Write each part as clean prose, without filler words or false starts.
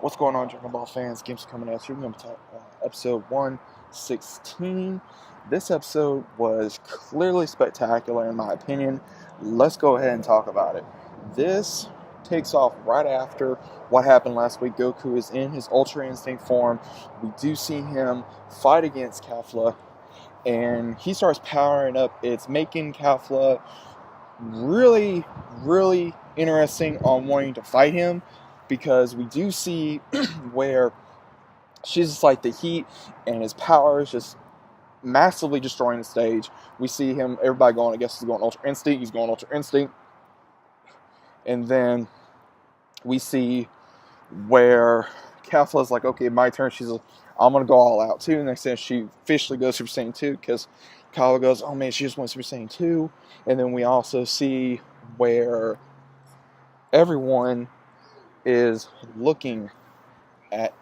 What's going on, Dragon Ball fans? Games are coming at you. We're going to talk episode 116. This episode was clearly spectacular, in my opinion. Let's go ahead and talk about it. This takes off right after what happened last week. Goku is in his Ultra Instinct form. We do see him fight against Kefla, and he starts powering up. It's making Kefla really, really interesting on wanting to fight him, because we do see where she's just like the heat and his power is just massively destroying the stage. We see him, everybody going, I guess he's going Ultra Instinct, he's going Ultra Instinct. And then we see where Kefla's like, okay, my turn. She's like, I'm going to go all out too. Next thing she officially goes Super Saiyan 2 because Kyle goes, oh man, she just went Super Saiyan 2. And then we also see where everyone is looking at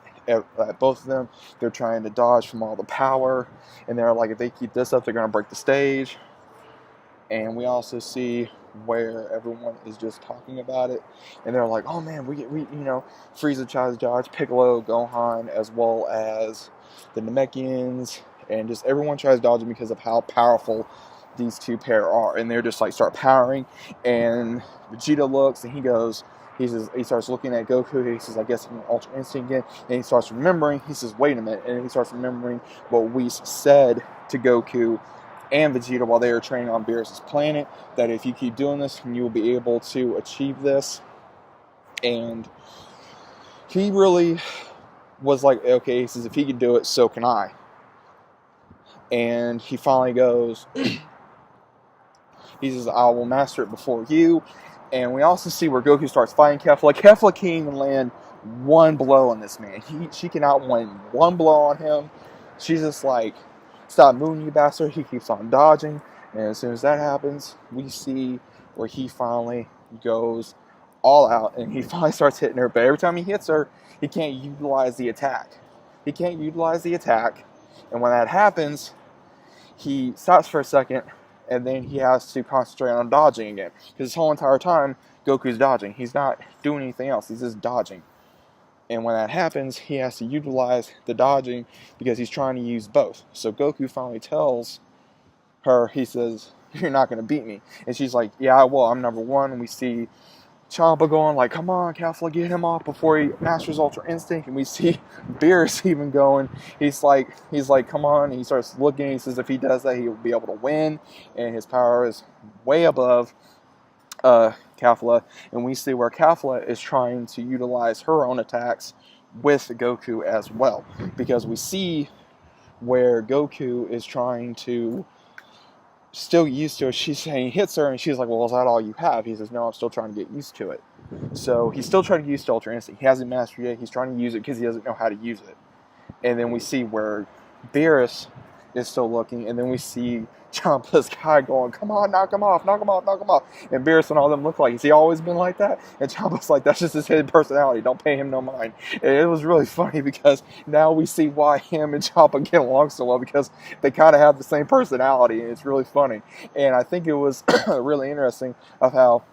both of them. They're trying to dodge from all the power, and they're like, if they keep this up, they're going to break the stage. And we also see where everyone is just talking about it, and they're like, oh man, we Frieza tries to dodge, Piccolo, Gohan, as well as the Namekians, and just everyone tries to dodge him because of how powerful these two pair are. And they're just like start powering, and Vegeta looks and he starts looking at Goku. He says, I guess I'm Ultra Instinct again. And he starts remembering. He says, wait a minute. And he starts remembering what Whis said to Goku and Vegeta while they were training on Beerus' planet, that if you keep doing this, you will be able to achieve this. And he really was like, okay, he says, if he can do it, so can I. And he finally goes, he says, I will master it before you. And we also see where Goku starts fighting Kefla. Kefla can't even land one blow on this man. She cannot win one blow on him. She's just like, stop moving, you bastard. He keeps on dodging. And as soon as that happens, we see where he finally goes all out. And he finally starts hitting her. But every time he hits her, he can't utilize the attack. And when that happens, he stops for a second. And then he has to concentrate on dodging again. Because this whole entire time, Goku's dodging. He's not doing anything else. He's just dodging. And when that happens, he has to utilize the dodging because he's trying to use both. So Goku finally tells her, he says, you're not going to beat me. And she's like, yeah, I will. I'm number one. And we see Champa going like, come on, Kefla, get him off before he masters Ultra Instinct. And we see Beerus even going, he's like, come on. And he starts looking, he says if he does that, he will be able to win. And his power is way above Kefla. And we see where Kefla is trying to utilize her own attacks with Goku as well. Because we see where Goku is trying to still used to it. She's saying, he hits her, and she's like, well, is that all you have? He says, no, I'm still trying to get used to it. So he's still trying to use Ultra Instinct. He hasn't mastered it. He's trying to use it because he doesn't know how to use it. And then we see where Beerus is still looking, and then we see Champa's guy going, come on, knock him off. And Beerus and all them look like, has he always been like that? And Champa's like, that's just his hidden personality. Don't pay him no mind. And it was really funny because now we see why him and Champa get along so well, because they kind of have the same personality, and it's really funny. And I think it was really interesting of how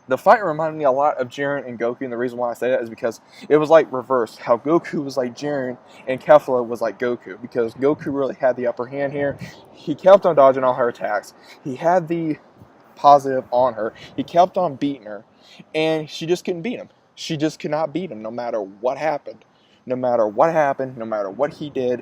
the fight reminded me a lot of Jiren and Goku, and the reason why I say that is because it was like reversed. How Goku was like Jiren and Kefla was like Goku, because Goku really had the upper hand here. He kept on dodging all her attacks. He had the positive on her. He kept on beating her, and she just couldn't beat him. She just could not beat him no matter what happened. No matter what he did,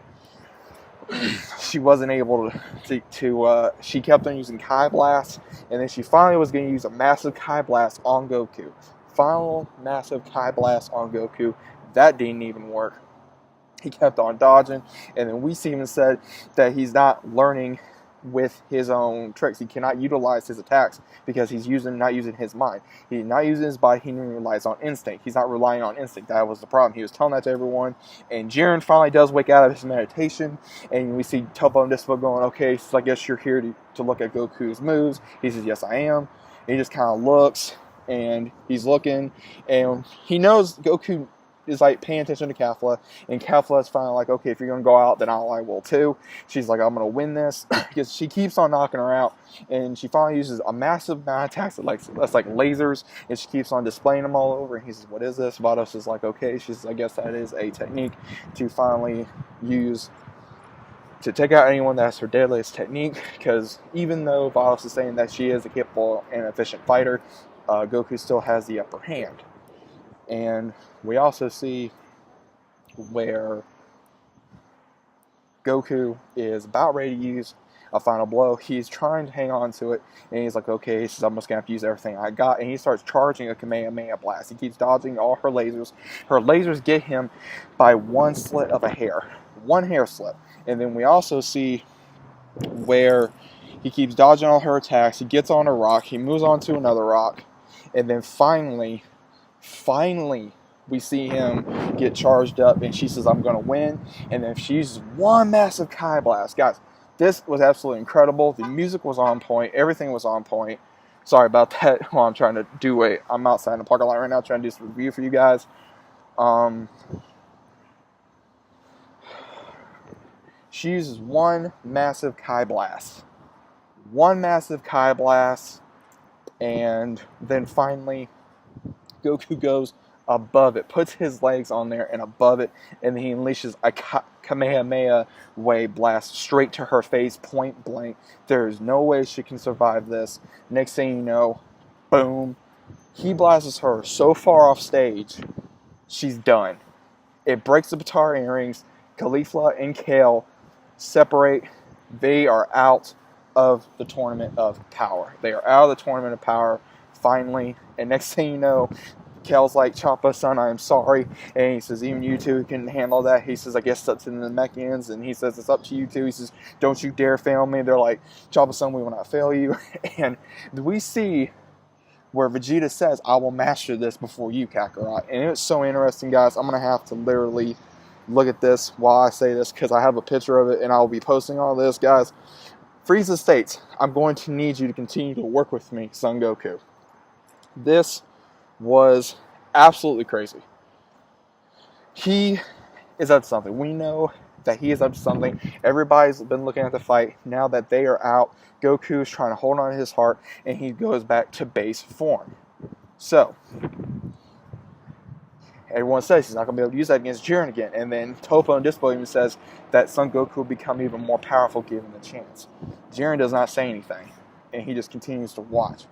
she wasn't able to she kept on using Kai Blast, and then she finally was going to use a massive Kai Blast on Goku. Final massive Kai Blast on Goku. That didn't even work. He kept on dodging, and then we see him said that he's not learning with his own tricks. He cannot utilize his attacks because he's not using his mind. He's not using his body. He relies on instinct. He's not relying on instinct. That was the problem. He was telling that to everyone. And Jiren finally does wake out of his meditation, and we see Toppo and Dispo going, okay, so I guess you're here to look at Goku's moves. He says, yes, I am. And he just kind of looks, and he's looking, and he knows Goku is like paying attention to Kefla, and Kefla is finally like, okay, if you're gonna go out, then I will too. She's like, I'm gonna win this, because she keeps on knocking her out, and she finally uses a massive amount of attacks that's like lasers, and she keeps on displaying them all over. And he says, what is this? Vados is like, okay. She says, I guess that is a technique to finally use to take out anyone. That's her deadliest technique, because even though Vados is saying that she is a capable and efficient fighter, Goku still has the upper hand. And we also see where Goku is about ready to use a final blow. He's trying to hang on to it, and he's like, okay, he says, I'm just going to have to use everything I got. And he starts charging a Kamehameha blast. He keeps dodging all her lasers. Her lasers get him by one slit of a hair. One hair slip. And then we also see where he keeps dodging all her attacks. He gets on a rock. He moves on to another rock. And then finally, we see him get charged up, and she says, I'm going to win. And then she uses one massive Kai Blast. Guys, this was absolutely incredible. The music was on point. Everything was on point. Sorry about that while I'm trying to do it. I'm outside in the parking lot right now trying to do some review for you guys. She uses one massive Kai Blast. One massive Kai Blast. And then finally, Goku goes above it, puts his legs on there and above it, and then he unleashes a Kamehameha wave blast straight to her face, point blank. There's no way she can survive this. Next thing you know, boom, he blasts her so far off stage, she's done. It breaks the Potara earrings. Caulifla and Kale separate. They are out of the Tournament of Power. They are out of the Tournament of Power, finally. And next thing you know, Kale's like, Choppa-san, I am sorry. And he says, even you two can handle that. He says, I guess it's up to the Namekians. And he says, it's up to you two. He says, don't you dare fail me. They're like, Choppa-san, we will not fail you. And we see where Vegeta says, I will master this before you, Kakarot. And it's so interesting, guys. I'm going to have to literally look at this while I say this, because I have a picture of it, and I'll be posting all this, guys. Frieza states, I'm going to need you to continue to work with me, Son Goku. This was absolutely crazy. He is up to something. We know that he is up to something. Everybody's been looking at the fight. Now that they are out, Goku is trying to hold on to his heart, and he goes back to base form. So, everyone says he's not going to be able to use that against Jiren again. And then Toppo and Dispo even says that Son Goku will become even more powerful given the chance. Jiren does not say anything, and he just continues to watch.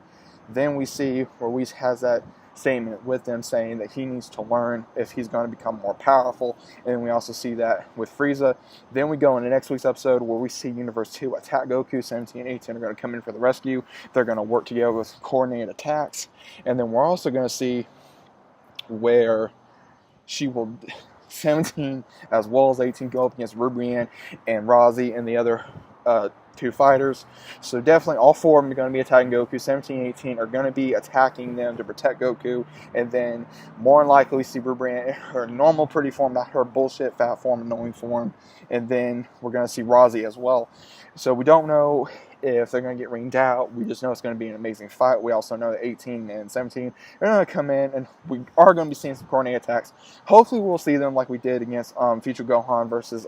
Then we see where Whis has that statement with them saying that he needs to learn if he's going to become more powerful. And then we also see that with Frieza. Then we go into next week's episode where we see Universe 2 attack Goku. 17 and 18 are going to come in for the rescue. They're going to work together with coordinated attacks. And then we're also going to see where 17 as well as 18 go up against Rubrian and Razi and the other two fighters. So definitely all four of them are going to be attacking Goku. 17 and 18 are going to be attacking them to protect Goku. And then more than likely we see Rubrian in her normal pretty form, not her bullshit fat form, annoying form. And then we're going to see Razi as well. So we don't know if they're going to get ringed out. We just know it's going to be an amazing fight. We also know that 18 and 17 are going to come in, and we are going to be seeing some coordinated attacks. Hopefully we'll see them like we did against Future Gohan versus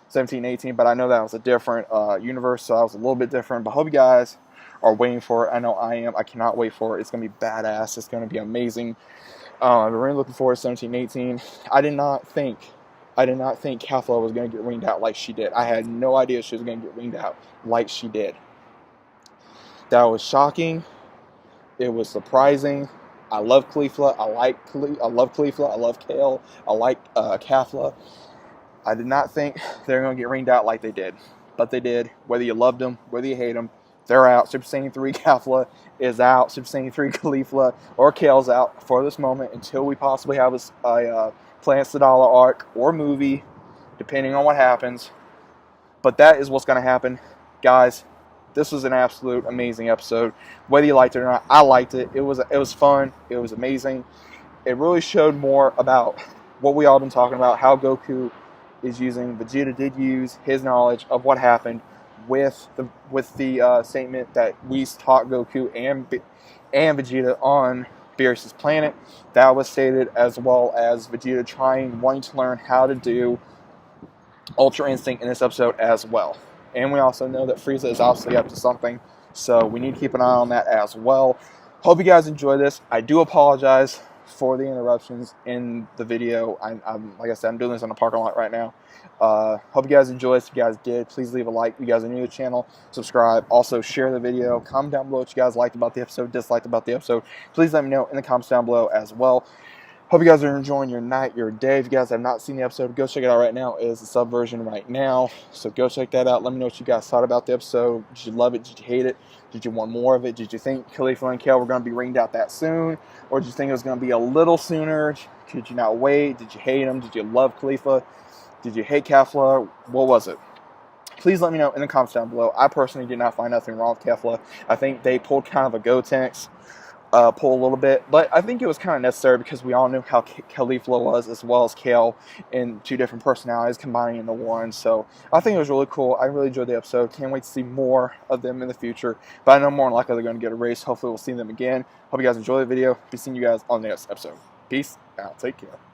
17 and 18, but I know that was a different universe, so that was a little bit different. But I hope you guys are waiting for it. I know I am. I cannot wait for it. It's going to be badass. It's going to be amazing. I'm really looking forward to 17 and 18. I did not think Kefla was going to get ringed out like she did. I had no idea she was going to get ringed out like she did. That was shocking. It was surprising. I love Caulifla. I love Caulifla. I love Kale. I like Kefla. I did not think they were going to get ringed out like they did. But they did. Whether you loved them, whether you hate them, they're out. Super Saiyan 3 Kefla is out. Super Saiyan 3 Caulifla or Kale's out for this moment until we possibly have a Planet Sadala arc or movie, depending on what happens. But that is what's going to happen. Guys, this was an absolute amazing episode. Whether you liked it or not, I liked it. It was fun. It was amazing. It really showed more about what we all been talking about, how Goku is using. Vegeta did use his knowledge of what happened with the statement that we taught Goku and Vegeta on Beerus' planet. That was stated, as well as Vegeta wanting to learn how to do Ultra Instinct in this episode as well. And we also know that Frieza is obviously up to something, so we need to keep an eye on that as well. Hope you guys enjoy this. I do apologize for the interruptions in the video. I'm like I said, I'm doing this in a parking lot right now. Hope you guys enjoy this. If you guys did, please leave a like. If you guys are new to the channel, subscribe. Also, share the video. Comment down below what you guys liked about the episode, disliked about the episode. Please let me know in the comments down below as well. Hope you guys are enjoying your night, your day. If you guys have not seen the episode, go check it out right now. It is the sub version right now. So go check that out. Let me know what you guys thought about the episode. Did you love it? Did you hate it? Did you want more of it? Did you think Caulifla and Kale were going to be ringed out that soon? Or did you think it was going to be a little sooner? Could you not wait? Did you hate him? Did you love Caulifla? Did you hate Kefla? What was it? Please let me know in the comments down below. I personally did not find nothing wrong with Kefla. I think they pulled kind of a Gotenks pull a little bit, but I think it was kind of necessary because we all knew how Caulifla was, as well as Kale, in two different personalities combining into one. So I think it was really cool. I really enjoyed the episode. Can't wait to see more of them in the future, but I know more than likely they're going to get erased. Hopefully we'll see them again. Hope you guys enjoy the video. Be seeing you guys on the next episode. Peace out. Take care.